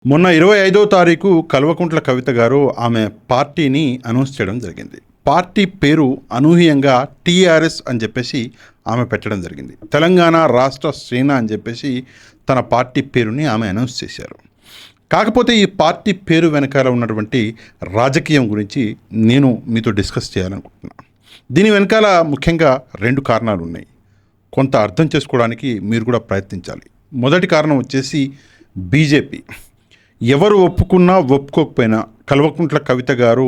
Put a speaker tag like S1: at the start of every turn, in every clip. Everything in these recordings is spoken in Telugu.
S1: మొన్న 25వ తారీఖు కల్వకుంట్ల కవిత గారు ఆమె పార్టీని అనౌన్స్ చేయడం జరిగింది. పార్టీ పేరు అనూహ్యంగా టీఆర్ఎస్ అని చెప్పేసి ఆమె పెట్టడం జరిగింది. తెలంగాణ రాష్ట్ర సేన అని చెప్పేసి తన పార్టీ పేరుని ఆమె అనౌన్స్ చేశారు. కాకపోతే ఈ పార్టీ పేరు వెనకాల ఉన్నటువంటి రాజకీయం గురించి నేను మీతో డిస్కస్ చేయాలనుకుంటున్నాను. దీని వెనకాల ముఖ్యంగా 2 కారణాలు ఉన్నాయి. కొంత అర్థం చేసుకోవడానికి మీరు కూడా ప్రయత్నించాలి. మొదటి కారణం వచ్చేసి బీజేపీ. ఎవరు ఒప్పుకున్నా ఒప్పుకోకపోయినా కల్వకుంట్ల కవిత గారు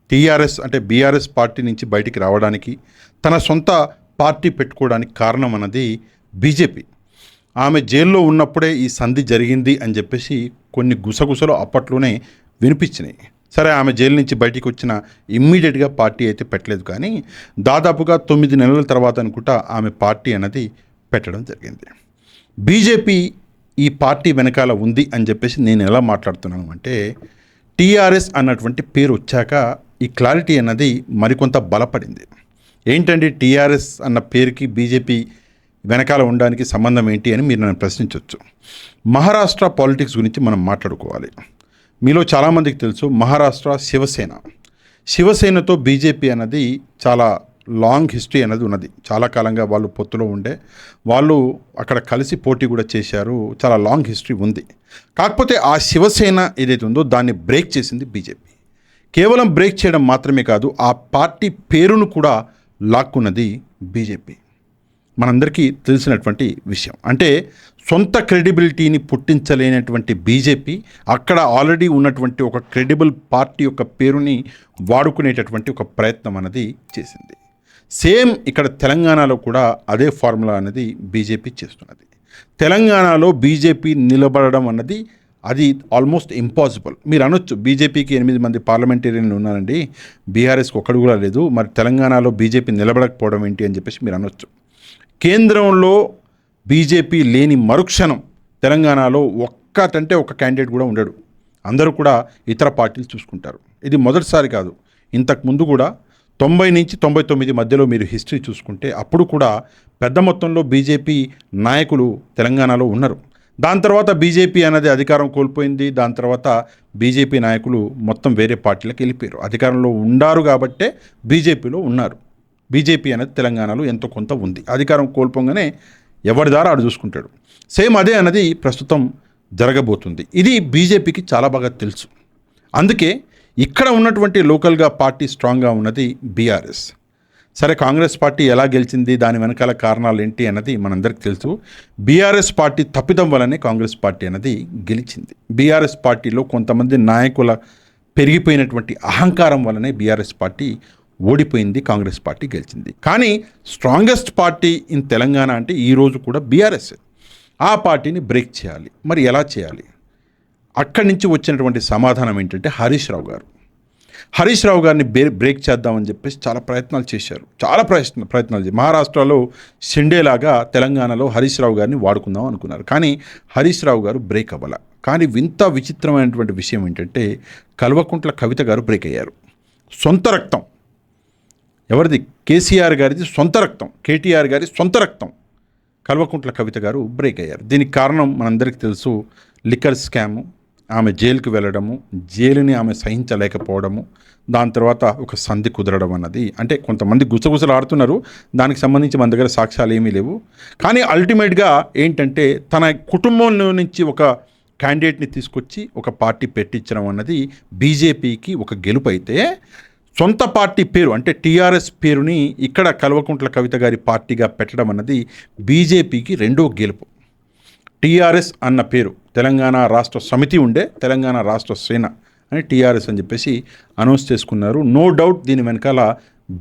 S1: టీఆర్ఎస్ అంటే బీఆర్ఎస్ పార్టీ నుంచి బయటికి రావడానికి, తన సొంత పార్టీ పెట్టుకోవడానికి కారణం అన్నది బీజేపీ. ఆమె జైల్లో ఉన్నప్పుడే ఈ సంధి జరిగింది అని చెప్పేసి కొన్ని గుసగుసలు అప్పట్లోనే వినిపించినాయి. సరే, ఆమె జైలు నుంచి బయటికి వచ్చిన ఇమ్మీడియట్గా పార్టీ అయితే పెట్టలేదు, కానీ దాదాపుగా 9 నెలల తర్వాత అనుకుంటా ఆమె పార్టీ అన్నది పెట్టడం జరిగింది. బీజేపీ ఈ పార్టీ వెనకాల ఉంది అని చెప్పేసి నేను ఎలా మాట్లాడుతున్నాను అంటే, టీఆర్ఎస్ అన్నటువంటి పేరు వచ్చాక ఈ క్లారిటీ అన్నది మరికొంత బలపడింది. ఏంటండి టీఆర్ఎస్ అన్న పేరుకి బీజేపీ వెనకాల ఉండడానికి సంబంధం ఏంటి అని మీరు నన్ను ప్రశ్నించవచ్చు. మహారాష్ట్ర పాలిటిక్స్ గురించి మనం మాట్లాడుకోవాలి. మీలో చాలామందికి తెలుసు, మహారాష్ట్ర శివసేనతో బీజేపీ అన్నది చాలా లాంగ్ హిస్టరీ అనేది ఉన్నది. చాలా కాలంగా వాళ్ళు పొత్తులో ఉండే వాళ్ళు అక్కడ కలిసి పోటీ కూడా చేశారు. చాలా లాంగ్ హిస్టరీ ఉంది. కాకపోతే ఆ శివసేన ఏదైతే ఉందో దాన్ని బ్రేక్ చేసింది బీజేపీ. కేవలం బ్రేక్ చేయడం మాత్రమే కాదు, ఆ పార్టీ పేరును కూడా లాక్కున్నది బీజేపీ. మనందరికీ తెలిసినటువంటి విషయం. అంటే సొంత క్రెడిబిలిటీని పుట్టించలేనటువంటి బీజేపీ అక్కడ ఆల్రెడీ ఉన్నటువంటి ఒక క్రెడిబుల్ పార్టీ యొక్క పేరుని వాడుకునేటటువంటి ఒక ప్రయత్నం అనేది చేసింది. సేమ్ ఇక్కడ తెలంగాణలో కూడా అదే ఫార్ములా అనేది బీజేపీ చేస్తున్నది. తెలంగాణలో బీజేపీ నిలబడడం అన్నది అది ఆల్మోస్ట్ ఇంపాసిబుల్. మీరు అనొచ్చు, బీజేపీకి 8 మంది పార్లమెంటేరియన్లు ఉన్నారండి, బీఆర్ఎస్కి ఒక్కడు కూడా లేదు, మరి తెలంగాణలో బీజేపీ నిలబడకపోవడం ఏంటి అని చెప్పేసి మీరు అనొచ్చు. కేంద్రంలో బీజేపీ లేని మరుక్షణం తెలంగాణలో ఒక్కటంటే ఒక క్యాండిడేట్ కూడా ఉండడు. అందరూ కూడా ఇతర పార్టీలు చూసుకుంటారు. ఇది మొదటిసారి కాదు. ఇంతకుముందు కూడా 90 నుంచి 99 మధ్యలో మీరు హిస్టరీ చూసుకుంటే అప్పుడు కూడా పెద్ద మొత్తంలో బీజేపీ నాయకులు తెలంగాణలో ఉన్నారు. దాని తర్వాత బీజేపీ అనేది అధికారం కోల్పోయింది. దాని తర్వాత బీజేపీ నాయకులు మొత్తం వేరే పార్టీలకు వెళ్ళిపోయారు. అధికారంలో ఉండారు కాబట్టే బీజేపీలో ఉన్నారు. బీజేపీ అనేది తెలంగాణలో ఎంతో కొంత ఉంది. అధికారం కోల్పోగానే ఎవరి దారా ఆడు చూసుకుంటాడు. సేమ్ అదే అన్నది ప్రస్తుతం జరగబోతుంది. ఇది బీజేపీకి చాలా బాగా తెలుసు. అందుకే ఇక్కడ ఉన్నటువంటి లోకల్గా పార్టీ స్ట్రాంగ్గా ఉన్నది బీఆర్ఎస్. సరే, కాంగ్రెస్ పార్టీ ఎలా గెలిచింది, దాని వెనకాల కారణాలు ఏంటి అన్నది మనందరికీ తెలుసు. బీఆర్ఎస్ పార్టీ తప్పిదం వల్లనే కాంగ్రెస్ పార్టీ అన్నది గెలిచింది. బీఆర్ఎస్ పార్టీలో కొంతమంది నాయకుల పెరిగిపోయినటువంటి అహంకారం వల్లనే బీఆర్ఎస్ పార్టీ ఓడిపోయింది, కాంగ్రెస్ పార్టీ గెలిచింది. కానీ స్ట్రాంగెస్ట్ పార్టీ ఇన్ తెలంగాణ అంటే ఈరోజు కూడా బీఆర్ఎస్. ఆ పార్టీని బ్రేక్ చేయాలి. మరి ఎలా చేయాలి? అక్కడి నుంచి వచ్చినటువంటి సమాధానం ఏంటంటే హరీష్ రావు గారిని బ్రేక్ చేద్దామని చెప్పేసి చాలా ప్రయత్నాలు చేశారు. చాలా ప్రయత్నాలు మహారాష్ట్రలో షిండేలాగా తెలంగాణలో హరీష్ రావు గారిని వాడుకుందాం అనుకున్నారు. కానీ హరీష్ రావు గారు బ్రేక్ అవ్వాల. కానీ విచిత్రమైనటువంటి విషయం ఏంటంటే కల్వకుంట్ల కవిత గారు బ్రేక్ అయ్యారు. సొంత రక్తం ఎవరిది? కేసీఆర్ గారిది సొంత రక్తం, కేటీఆర్ గారి సొంత రక్తం. కల్వకుంట్ల కవిత గారు బ్రేక్ అయ్యారు. దీనికి కారణం మనందరికీ తెలుసు, లిక్కర్ స్కాము, ఆమె జైలుకి వెళ్ళడము, జైలుని ఆమె సహించలేకపోవడము, దాని తర్వాత ఒక సంధి కుదరడం అన్నది. అంటే కొంతమంది గుసగుసలు ఆడుతున్నారు, దానికి సంబంధించి మన దగ్గర సాక్ష్యాలు ఏమీ లేవు. కానీ అల్టిమేట్గా ఏంటంటే తన కుటుంబంలో నుంచి ఒక క్యాండిడేట్ని తీసుకొచ్చి ఒక పార్టీ పెట్టించడం అన్నది బీజేపీకి ఒక గెలుపు అయితే, సొంత పార్టీ పేరు అంటే టీఆర్ఎస్ పేరుని ఇక్కడ కల్వకుంట్ల కవిత గారి పార్టీగా పెట్టడం అన్నది బీజేపీకి రెండో గెలుపు. టీఆర్ఎస్ అన్న పేరు తెలంగాణ రాష్ట్ర సమితి ఉండే తెలంగాణ రాష్ట్ర సేన అని టీఆర్ఎస్ అని చెప్పేసి అనౌన్స్ చేసుకున్నారు. నో డౌట్ దీని వెనకాల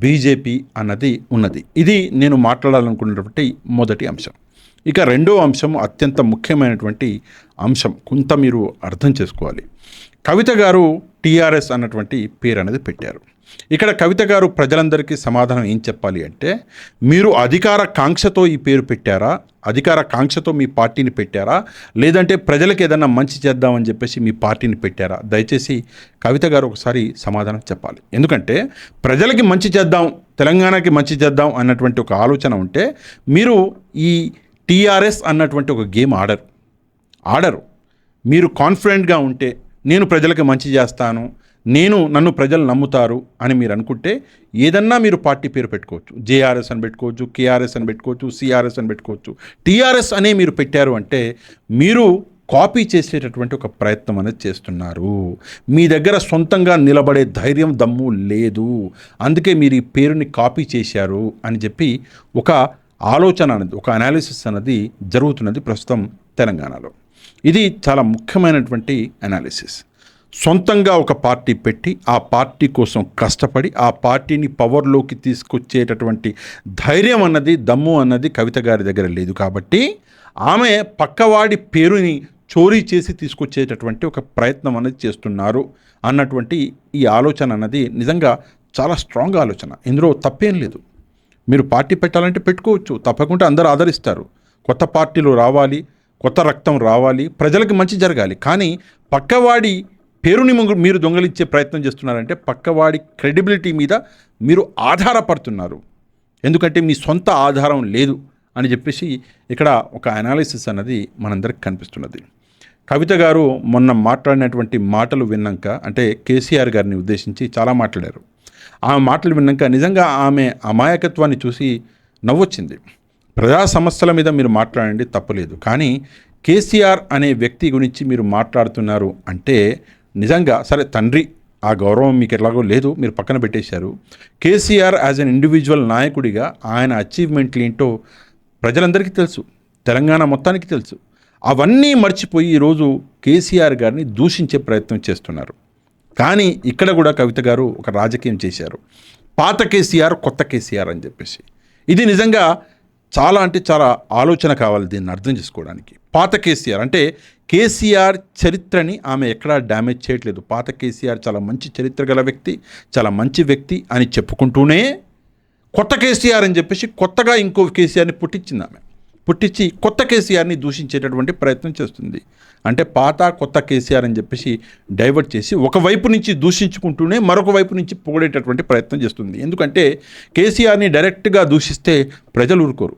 S1: బీజేపీ అన్నది ఉన్నది. ఇది నేను మాట్లాడాలనుకున్నటువంటి మొదటి అంశం. ఇక రెండో అంశం అత్యంత ముఖ్యమైనటువంటి అంశం, కొంత మీరు అర్థం చేసుకోవాలి. కవిత గారు టీఆర్ఎస్ అన్నటువంటి పేరు అనేది పెట్టారు. ఇక్కడ కవిత గారు ప్రజలందరికీ సమాధానం ఏం చెప్పాలి అంటే, మీరు అధికార కాంక్షతో ఈ పేరు పెట్టారా, అధికార కాంక్షతో మీ పార్టీని పెట్టారా, లేదంటే ప్రజలకు ఏదన్నా మంచి చేద్దామని చెప్పేసి మీ పార్టీని పెట్టారా? దయచేసి కవిత గారు ఒకసారి సమాధానం చెప్పాలి. ఎందుకంటే ప్రజలకి మంచి చేద్దాం, తెలంగాణకి మంచి చేద్దాం అన్నటువంటి ఒక ఆలోచన ఉంటే మీరు ఈ టీఆర్ఎస్ అన్నటువంటి ఒక గేమ్ ఆడరు. మీరు కాన్ఫిడెంట్గా ఉంటే నేను ప్రజలకు మంచి చేస్తాను, నన్ను ప్రజలు నమ్ముతారు అని మీరు అనుకుంటే ఏదన్నా మీరు పార్టీ పేరు పెట్టుకోవచ్చు. జేఆర్ఎస్ అని పెట్టుకోవచ్చు, కేఆర్ఎస్ అని పెట్టుకోవచ్చు, సిఆర్ఎస్ అని పెట్టుకోవచ్చు. టీఆర్ఎస్ అనే మీరు పెట్టారు అంటే మీరు కాపీ చేసేటటువంటి ఒక ప్రయత్నం అనేది చేస్తున్నారు. మీ దగ్గర సొంతంగా నిలబడే ధైర్యం దమ్ము లేదు, అందుకే మీరు ఈ పేరుని కాపీ చేశారు అని చెప్పి ఒక ఆలోచన అనేది, ఒక అనాలిసిస్ అనేది జరుగుతున్నది ప్రస్తుతం తెలంగాణలో. ఇది చాలా ముఖ్యమైనటువంటి అనాలిసిస్. సొంతంగా ఒక పార్టీ పెట్టి ఆ పార్టీ కోసం కష్టపడి ఆ పార్టీని పవర్లోకి తీసుకొచ్చేటటువంటి ధైర్యం అన్నది, దమ్ము అన్నది కవిత గారి దగ్గర లేదు. కాబట్టి ఆమె పక్కవాడి పేరుని చోరీ చేసి తీసుకొచ్చేటటువంటి ఒక ప్రయత్నం అనేది చేస్తున్నారు అన్నటువంటి ఈ ఆలోచన అన్నది నిజంగా చాలా స్ట్రాంగ్ ఆలోచన. ఇందులో తప్పేం లేదు. మీరు పార్టీ పెట్టాలంటే పెట్టుకోవచ్చు, తప్పకుండా అందరూ ఆదరిస్తారు. కొత్త పార్టీలు రావాలి, కొత్త రక్తం రావాలి, ప్రజలకు మంచి జరగాలి. కానీ పక్కవాడి పేరుని మీరు దొంగలించే ప్రయత్నం చేస్తున్నారంటే పక్కవాడి క్రెడిబిలిటీ మీద మీరు ఆధారపడుతున్నారు. ఎందుకంటే మీ సొంత ఆధారం లేదు అని చెప్పేసి ఇక్కడ ఒక అనాలిసిస్ అన్నది మనందరికి కనిపిస్తున్నది. కవిత గారు మొన్న మాట్లాడినటువంటి మాటలు విన్నాక, అంటే కేసీఆర్ గారిని ఉద్దేశించి చాలా మాట్లాడారు. ఆ మాటలు విన్నాక నిజంగా ఆమె అమాయకత్వాన్ని చూసి నవ్వొచ్చింది. ప్రజా సమస్యల మీద మీరు మాట్లాడండి, తప్పలేదు. కానీ కేసీఆర్ అనే వ్యక్తి గురించి మీరు మాట్లాడుతున్నారు అంటే నిజంగా సరే, తండ్రి ఆ గౌరవం మీకు ఎలాగో లేదు, మీరు పక్కన పెట్టేశారు. కేసీఆర్ యాజ్ అన్ ఇండివిజువల్ నాయకుడిగా ఆయన అచీవ్మెంట్లు ఏంటో ప్రజలందరికీ తెలుసు, తెలంగాణ మొత్తానికి తెలుసు. అవన్నీ మర్చిపోయి ఈరోజు కేసీఆర్ గారిని దూషించే ప్రయత్నం చేస్తున్నారు. కానీ ఇక్కడ కూడా కవిత గారు ఒక రాజకీయం చేశారు. పాత కేసీఆర్, కొత్త కేసీఆర్ అని చెప్పేసి. ఇది నిజంగా చాలా అంటే చాలా ఆలోచన కావాలి దీన్ని అర్థం చేసుకోవడానికి. పాత కేసీఆర్ అంటే కేసీఆర్ చరిత్రని ఆమె ఎక్కడా డ్యామేజ్ చేయట్లేదు. పాత కేసీఆర్ చాలా మంచి చరిత్ర గల వ్యక్తి, చాలా మంచి వ్యక్తి అని చెప్పుకుంటూనే కొత్త కేసీఆర్ అని చెప్పేసి కొత్తగా ఇంకో కేసీఆర్ని పుట్టించింది. ఆమె పుట్టించి కొత్త కేసీఆర్ని దూషించేటటువంటి ప్రయత్నం చేస్తుంది. అంటే పాత కొత్త కేసీఆర్ అని చెప్పేసి డైవర్ట్ చేసి ఒకవైపు నుంచి దూషించుకుంటూనే మరొక వైపు నుంచి పొగిడేటటువంటి ప్రయత్నం చేస్తుంది. ఎందుకంటే కేసీఆర్ని డైరెక్ట్గా దూషిస్తే ప్రజలు ఊరుకోరు,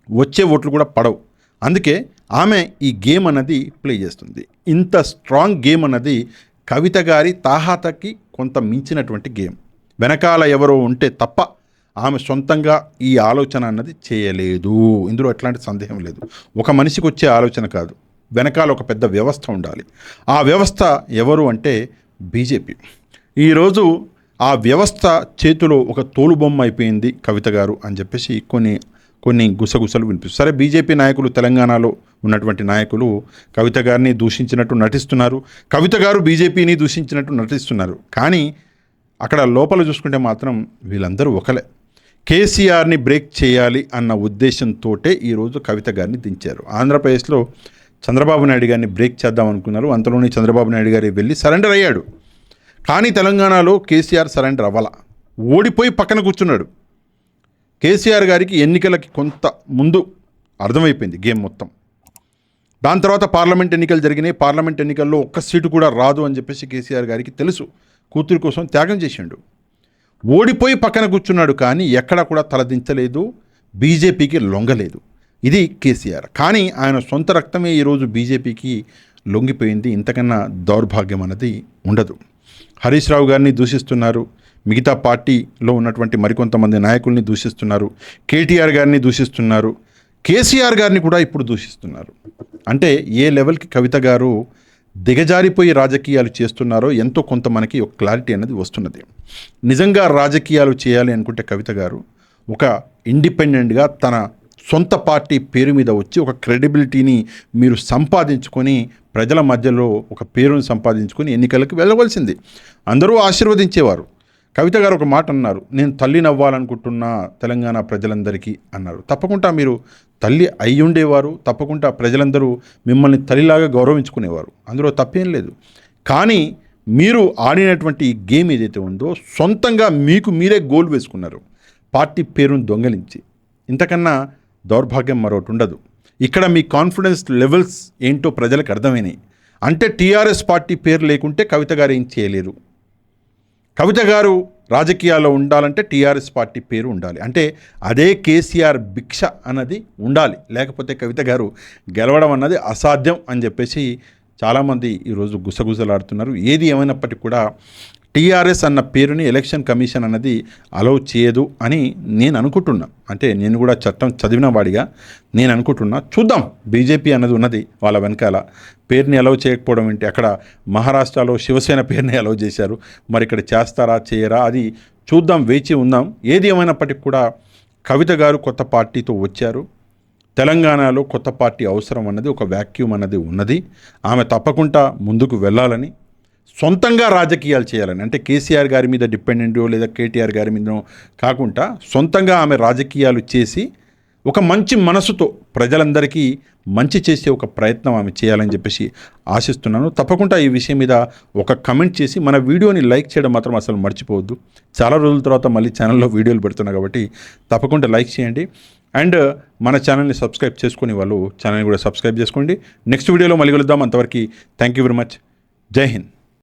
S1: వచ్చే ఓట్లు కూడా పడవు. అందుకే ఆమె ఈ గేమ్ అన్నది ప్లే చేస్తుంది. ఇంత స్ట్రాంగ్ గేమ్ అన్నది కవిత గారి తాహతకి కొంత మించినటువంటి గేమ్. వెనకాల ఎవరో ఉంటే తప్ప ఆమె సొంతంగా ఈ ఆలోచన అన్నది చేయలేదు. ఇందులో ఎట్లాంటి సందేహం లేదు. ఒక మనిషికి వచ్చే ఆలోచన కాదు, వెనకాల ఒక పెద్ద వ్యవస్థ ఉండాలి. ఆ వ్యవస్థ ఎవరు అంటే బీజేపీ. ఈరోజు ఆ వ్యవస్థ చేతిలో ఒక తోలుబొమ్మ అయిపోయింది కవిత గారు అని చెప్పేసి కొన్ని గుసగుసలు వినిపిస్తుంది. సరే, బీజేపీ నాయకులు, తెలంగాణలో ఉన్నటువంటి నాయకులు కవిత గారిని దూషించినట్టు నటిస్తున్నారు, కవిత గారు బీజేపీని దూషించినట్టు నటిస్తున్నారు. కానీ అక్కడ లోపల చూసుకుంటే మాత్రం వీళ్ళందరూ ఒకలే. కేసీఆర్ని బ్రేక్ చేయాలి అన్న ఉద్దేశంతో ఈరోజు కవిత గారిని దించారు. ఆంధ్రప్రదేశ్లో చంద్రబాబు నాయుడు గారిని బ్రేక్ చేద్దాం అనుకున్నారు. అంతలోనే చంద్రబాబు నాయుడు గారి వెళ్ళి సరెండర్ అయ్యాడు. కానీ తెలంగాణలో కేసీఆర్ సరెండర్ అవ్వాల, ఓడిపోయి పక్కన కూర్చున్నాడు. కేసీఆర్ గారికి ఎన్నికలకి కొంత ముందు అర్థమైపోయింది గేమ్ మొత్తం. దాని తర్వాత పార్లమెంట్ ఎన్నికలు జరిగినాయి. పార్లమెంట్ ఎన్నికల్లో ఒక్క సీటు కూడా రాదు అని చెప్పేసి కేసీఆర్ గారికి తెలుసు. కూతురి కోసం త్యాగం చేసిండు. ఓడిపోయి పక్కన కూర్చున్నాడు, కానీ ఎక్కడా కూడా తలదించలేదు, బీజేపీకి లొంగలేదు. ఇది కేసీఆర్. కానీ ఆయన సొంత రక్తమే ఈరోజు బీజేపీకి లొంగిపోయింది. ఇంతకన్నా దౌర్భాగ్యం అన్నది ఉండదు. హరీష్ రావు గారిని దూషిస్తున్నారు, మిగతా పార్టీలో ఉన్నటువంటి మరికొంతమంది నాయకుల్ని దూషిస్తున్నారు, కేటీఆర్ గారిని దూషిస్తున్నారు, కేసీఆర్ గారిని కూడా ఇప్పుడు దూషిస్తున్నారు. అంటే ఏ లెవెల్కి కవిత గారు దిగజారిపోయి రాజకీయాలు చేస్తున్నారో ఎంతో కొంత మనకి ఒక క్లారిటీ అనేది వస్తున్నది. నిజంగా రాజకీయాలు చేయాలి అనుకుంటే కవిత గారు ఒక ఇండిపెండెంట్గా తన సొంత పార్టీ పేరు మీద వచ్చి ఒక క్రెడిబిలిటీని మీరు సంపాదించుకొని ప్రజల మధ్యలో ఒక పేరును సంపాదించుకొని ఎన్నికలకు వెళ్ళవలసింది. అందరూ ఆశీర్వదించేవారు. కవిత గారు ఒక మాట అన్నారు, నేను తల్లిని అవ్వాలనుకుంటున్నా తెలంగాణ ప్రజలందరికీ అన్నారు. తప్పకుండా మీరు తల్లి అయి ఉండేవారు, తప్పకుండా ప్రజలందరూ మిమ్మల్ని తల్లిలాగా గౌరవించుకునేవారు, అందులో తప్పేం లేదు. కానీ మీరు ఆడినటువంటి ఈ గేమ్ ఏదైతే ఉందో సొంతంగా మీకు మీరే గోల్ వేసుకున్నారు, పార్టీ పేరును దొంగలించి. ఇంతకన్నా దౌర్భాగ్యం మరొకటి ఉండదు. ఇక్కడ మీ కాన్ఫిడెన్స్ లెవెల్స్ ఏంటో ప్రజలకు అర్థమైనాయి. అంటే టీఆర్ఎస్ పార్టీ పేరు లేకుంటే కవిత గారు ఏం చేయలేరు. కవిత గారు రాజకీయాల్లో ఉండాలంటే టీఆర్ఎస్ పార్టీ పేరు ఉండాలి. అంటే అదే కేసీఆర్ భిక్ష అన్నది ఉండాలి, లేకపోతే కవిత గారు గెలవడం అన్నది అసాధ్యం అని చెప్పేసి చాలామంది ఈరోజు గుసగుసలాడుతున్నారు. ఏది ఏమైనప్పటికీ కూడా టీఆర్ఎస్ అన్న పేరుని ఎలక్షన్ కమిషన్ అన్నది అలౌ చేయదు అని నేను అనుకుంటున్నా. అంటే నేను కూడా చట్టం చదివిన వాడిగా నేను అనుకుంటున్నా. చూద్దాం, బీజేపీ అన్నది ఉన్నది వాళ్ళ వెనకాల. పేరుని అలౌ చేయకపోవడం ఏంటి? అక్కడ మహారాష్ట్రలో శివసేన పేరుని అలౌ చేశారు, మరి ఇక్కడ చేస్తారా చేయరా అది చూద్దాం, వేచి ఉందాం. ఏది ఏమైనప్పటికీ కూడా కవిత గారు కొత్త పార్టీతో వచ్చారు. తెలంగాణలో కొత్త పార్టీ అవసరం అన్నది, ఒక వ్యాక్యూమ్ అన్నది ఉన్నది. ఆమె తప్పకుండా ముందుకు వెళ్ళాలని, సొంతంగా రాజకీయాలు చేయాలని, అంటే కేసీఆర్ గారి మీద డిపెండెంటో లేదా కేటీఆర్ గారి మీదనో కాకుండా సొంతంగా ఆమె రాజకీయాలు చేసి ఒక మంచి మనసుతో ప్రజలందరికీ మంచి చేసే ఒక ప్రయత్నం ఆమె చేయాలని చెప్పేసి ఆశిస్తున్నాను. తప్పకుండా ఈ విషయం మీద ఒక కమెంట్ చేసి మన వీడియోని లైక్ చేయడం మాత్రం అసలు మర్చిపోవద్దు. చాలా రోజుల తర్వాత మళ్ళీ ఛానల్లో వీడియోలు పెడుతున్నా కాబట్టి తప్పకుండా లైక్ చేయండి. అండ్ మన ఛానల్ని సబ్స్క్రైబ్ చేసుకునే వాళ్ళు ఛానల్ని కూడా సబ్స్క్రైబ్ చేసుకోండి. నెక్స్ట్ వీడియోలో మళ్ళీ కలుద్దాం. అంతవరకు థ్యాంక్ యూ వెరీ మచ్. జై హింద్.